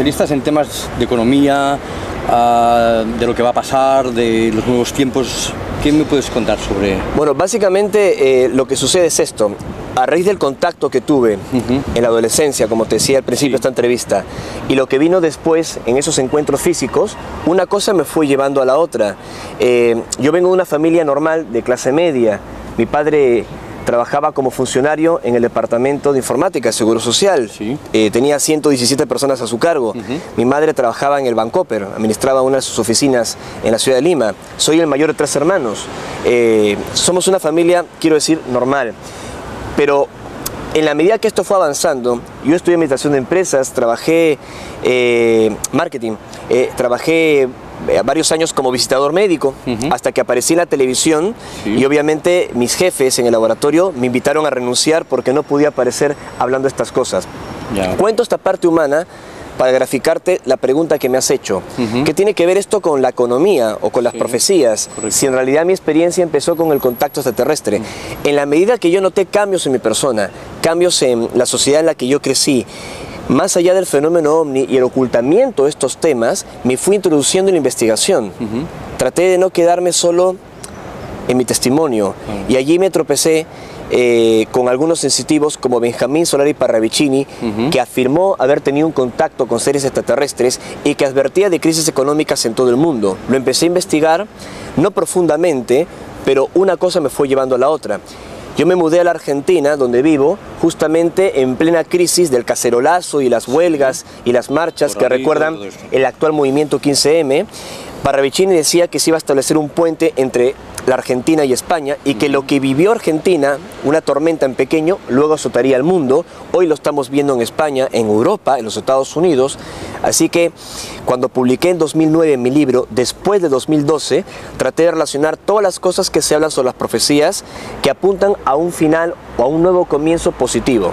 especialistas en temas de economía, de lo que va a pasar, de los nuevos tiempos. ¿Qué me puedes contar sobre...? Bueno, básicamente lo que sucede es esto. A raíz del contacto que tuve en la adolescencia, como te decía al principio de esta entrevista, y lo que vino después en esos encuentros físicos, una cosa me fue llevando a la otra. Yo vengo de una familia normal, de clase media. Mi padre trabajaba como funcionario en el departamento de informática, Seguro Social. Sí. Tenía 117 personas a su cargo. Mi madre trabajaba en el Bancomer, administraba una de sus oficinas en la ciudad de Lima. Soy el mayor de 3 hermanos. Somos una familia, quiero decir, normal. Pero en la medida que esto fue avanzando, yo estudié administración de empresas, trabajé marketing, trabajé varios años como visitador médico, hasta que aparecí en la televisión y obviamente mis jefes en el laboratorio me invitaron a renunciar porque no podía aparecer hablando estas cosas. Cuento esta parte humana para graficarte la pregunta que me has hecho. ¿Qué tiene que ver esto con la economía o con las profecías? Correcto. Si en realidad mi experiencia empezó con el contacto extraterrestre. En la medida que yo noté cambios en mi persona, cambios en la sociedad en la que yo crecí, más allá del fenómeno ovni y el ocultamiento de estos temas, me fui introduciendo en la investigación. Traté de no quedarme solo en mi testimonio y allí me tropecé con algunos sensitivos como Benjamín Solari Parravicini, que afirmó haber tenido un contacto con seres extraterrestres y que advertía de crisis económicas en todo el mundo. Lo empecé a investigar, no profundamente, pero una cosa me fue llevando a la otra. Yo me mudé a la Argentina, donde vivo, justamente en plena crisis del cacerolazo y las huelgas y las marchas que recuerdan el actual movimiento 15M. Parravicini decía que se iba a establecer un puente entre la Argentina y España y que lo que vivió Argentina, una tormenta en pequeño, luego azotaría al mundo. Hoy lo estamos viendo en España, en Europa, en los Estados Unidos. Así que cuando publiqué en 2009 mi libro, después de 2012, traté de relacionar todas las cosas que se hablan sobre las profecías que apuntan a un final o a un nuevo comienzo positivo.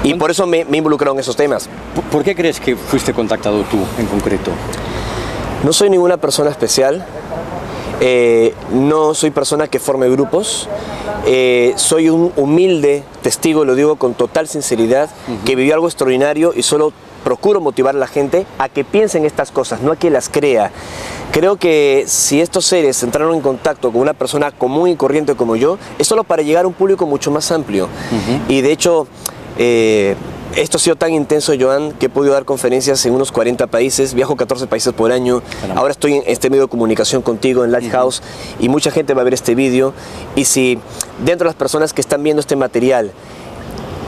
Y por eso me he involucrado en esos temas. ¿Por qué crees que fuiste contactado tú en concreto? No soy ninguna persona especial. No soy persona que forme grupos, soy un humilde testigo, lo digo con total sinceridad, que vivió algo extraordinario y solo procuro motivar a la gente a que piense en estas cosas, no a que las crea. Creo que si estos seres entraron en contacto con una persona común y corriente como yo, es solo para llegar a un público mucho más amplio. Y de hecho, esto ha sido tan intenso, Joan, que he podido dar conferencias en unos 40 países, viajo 14 países por año. Ahora estoy en este medio de comunicación contigo, en Lighthouse, y mucha gente va a ver este vídeo. Y si dentro de las personas que están viendo este material,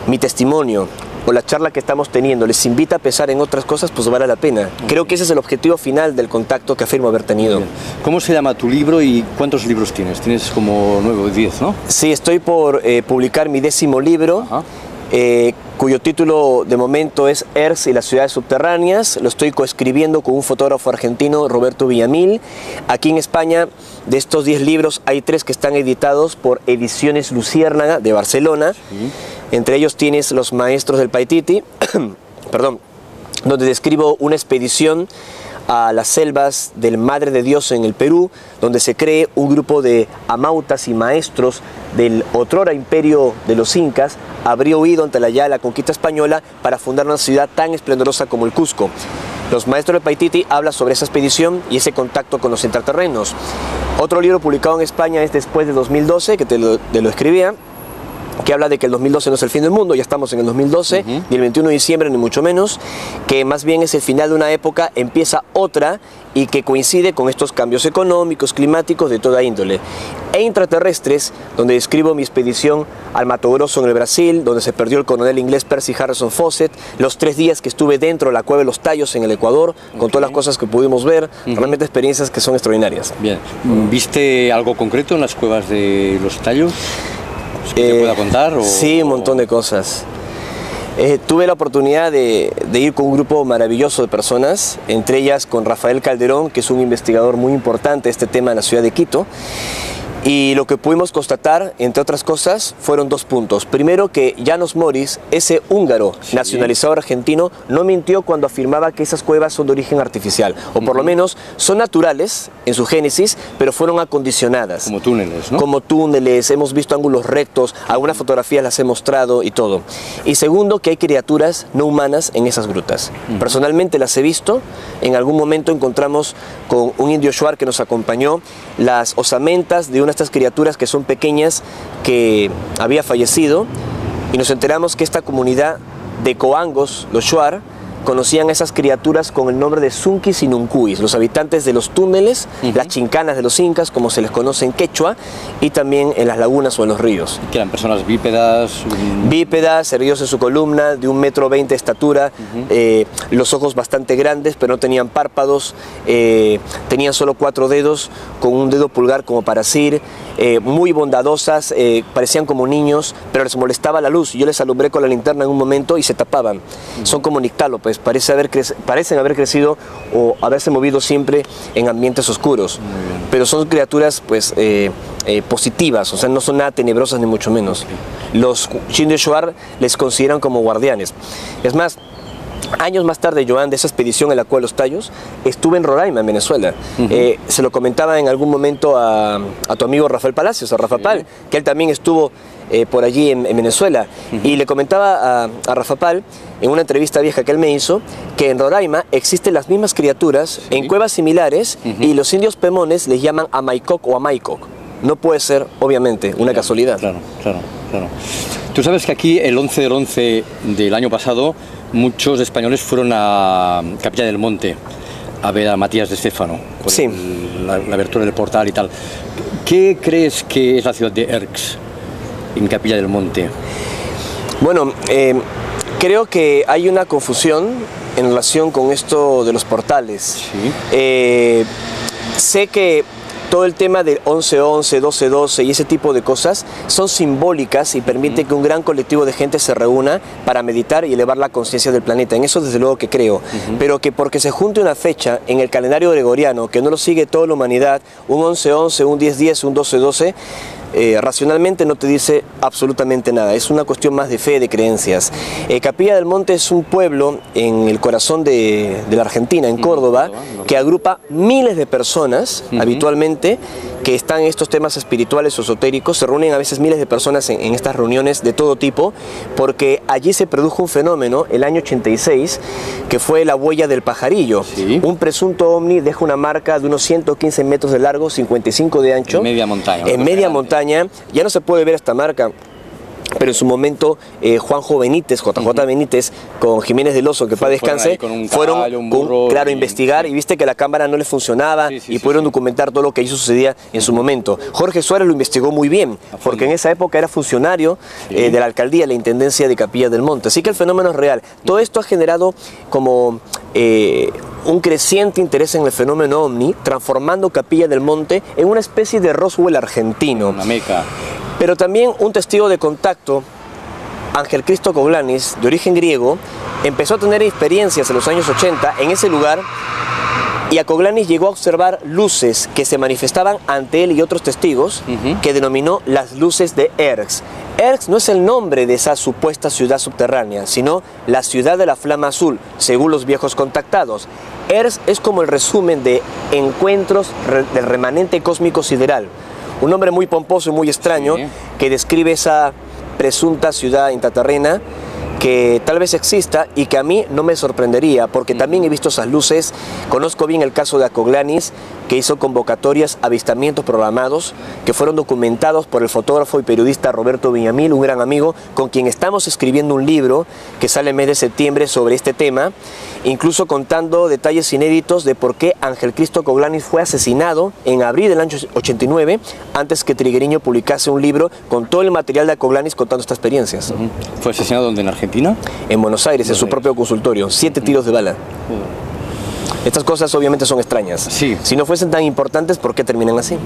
mi testimonio o la charla que estamos teniendo les invita a pensar en otras cosas, pues vale la pena. Creo que ese es el objetivo final del contacto que afirmo haber tenido. ¿Cómo se llama tu libro y cuántos libros tienes? Tienes como 9 o 10, ¿no? Sí, estoy por publicar mi 10º libro. Cuyo título de momento es ERS y las ciudades subterráneas. Lo estoy coescribiendo con un fotógrafo argentino, Roberto Villamil. Aquí en España, de estos 10 libros, hay 3 que están editados por Ediciones Luciérnaga de Barcelona. Entre ellos tienes Los Maestros del Paititi, perdón, donde describo una expedición a las selvas del Madre de Dios en el Perú, donde se cree un grupo de amautas y maestros del otrora imperio de los incas, habría huido ante la conquista española para fundar una ciudad tan esplendorosa como el Cusco. Los Maestros del Paititi habla sobre esa expedición y ese contacto con los intraterrenos. Otro libro publicado en España es Después de 2012, que te lo escribía, que habla de que el 2012 no es el fin del mundo, ya estamos en el 2012, ni el 21 de diciembre ni mucho menos, que más bien es el final de una época, empieza otra y que coincide con estos cambios económicos, climáticos, de toda índole. E Intraterrestres, donde describo mi expedición al Mato Grosso en el Brasil, donde se perdió el coronel inglés Percy Harrison Fawcett, los 3 días que estuve dentro de la Cueva de los Tallos en el Ecuador, con todas las cosas que pudimos ver, realmente experiencias que son extraordinarias. Bien, ¿viste algo concreto en las cuevas de los Tallos? ¿Que te pueda contar? Sí, un montón de cosas. Tuve la oportunidad de ir con un grupo maravilloso de personas, entre ellas con Rafael Calderón, que es un investigador muy importante de este tema en la ciudad de Quito. Y lo que pudimos constatar, entre otras cosas, fueron dos puntos. Primero, que János Moris, ese húngaro nacionalizado argentino, no mintió cuando afirmaba que esas cuevas son de origen artificial, o por lo menos son naturales en su génesis, pero fueron acondicionadas. Como túneles, ¿no? Como túneles, hemos visto ángulos rectos, algunas fotografías las he mostrado y todo. Y segundo, que hay criaturas no humanas en esas grutas. Personalmente las he visto. En algún momento encontramos con un indio shuar que nos acompañó las osamentas de una de estas criaturas que son pequeñas, que había fallecido, y nos enteramos que esta comunidad de coangos, los shuar, conocían a esas criaturas con el nombre de Sunquis y Nuncuis, los habitantes de los túneles, las chincanas de los incas, como se les conoce en quechua, y también en las lagunas o en los ríos. Que eran personas bípedas. Bípedas, erguidos en su columna, de 1,20 m de estatura, los ojos bastante grandes, pero no tenían párpados, tenían solo 4 dedos, con un dedo pulgar como para asir, muy bondadosas, parecían como niños, pero les molestaba la luz. Yo les alumbré con la linterna en un momento y se tapaban. Son como nictálopes, parecen haber crecido o haberse movido siempre en ambientes oscuros, pero son criaturas pues positivas, o sea, no son nada tenebrosas ni mucho menos. Los indios shuar les consideran como guardianes. Es más, años más tarde, Joan, de esa expedición en la Cueva de los Tallos, estuve en Roraima, en Venezuela. Se lo comentaba en algún momento a tu amigo Rafael Palacios, a Rafa Pal, que él también estuvo por allí en Venezuela. Y le comentaba a Rafa Pal, en una entrevista vieja que él me hizo, que en Roraima existen las mismas criaturas en cuevas similares, y los indios pemones les llaman Amaicoc o Amaicoc. No puede ser, obviamente, una casualidad. Claro. Tú sabes que aquí, el 11 del 11 del año pasado, muchos españoles fueron a Capilla del Monte a ver a Matías de Stéfano, por la abertura del portal y tal. ¿Qué crees que es la ciudad de Erx, en Capilla del Monte? Bueno, creo que hay una confusión en relación con esto de los portales. Sé que todo el tema del 11-11, 12-12 y ese tipo de cosas son simbólicas y permiten que un gran colectivo de gente se reúna para meditar y elevar la conciencia del planeta. En eso desde luego que creo, pero que porque se junte una fecha en el calendario gregoriano que no lo sigue toda la humanidad, un 11-11, un 10-10, un 12-12, racionalmente no te dice absolutamente nada. Es una cuestión más de fe, de creencias. Capilla del Monte es un pueblo en el corazón de la Argentina, en Córdoba, que agrupa miles de personas habitualmente que están en estos temas espirituales o esotéricos. Se reúnen a veces miles de personas en estas reuniones de todo tipo, porque allí se produjo un fenómeno el año 86 que fue la huella del pajarillo. Un presunto ovni deja una marca de unos 115 metros de largo, 55 de ancho, en media montaña. En media montaña. Ya no se puede ver esta marca, pero en su momento Juanjo Benítez, JJ Benítez, con Jiménez del Oso, que para descanse, fueron a investigar, y viste que la cámara no les funcionaba, y pudieron documentar todo lo que allí sucedía en su momento. Jorge Suárez lo investigó muy bien, porque en esa época era funcionario de la alcaldía, la intendencia de Capilla del Monte. Así que el fenómeno es real. Todo esto ha generado como un creciente interés en el fenómeno ovni, transformando Capilla del Monte en una especie de Roswell argentino. Una meca. Pero también un testigo de contacto, Ángel Cristo Coglanis, de origen griego, empezó a tener experiencias en los años 80 en ese lugar, y a Coglanis llegó a observar luces que se manifestaban ante él y otros testigos, que denominó las luces de Erx. Erx no es el nombre de esa supuesta ciudad subterránea, sino la ciudad de la flama azul, según los viejos contactados. Erx es como el resumen de encuentros del remanente cósmico sideral. Un nombre muy pomposo y muy extraño que describe esa presunta ciudad intraterrena que tal vez exista y que a mí no me sorprendería, porque también he visto esas luces. Conozco bien el caso de Acoglanis, que hizo convocatorias, avistamientos programados, que fueron documentados por el fotógrafo y periodista Roberto Villamil, un gran amigo, con quien estamos escribiendo un libro que sale el mes de septiembre sobre este tema, incluso contando detalles inéditos de por qué Ángel Cristo Coglanis fue asesinado en abril del año 89, antes que Trigueño publicase un libro con todo el material de Acoglanis contando estas experiencias. ¿Fue asesinado donde, en Argentina? En Buenos Aires, en su propio consultorio, 7 tiros de bala. Estas cosas obviamente son extrañas. Si no fuesen tan importantes, ¿por qué terminan así?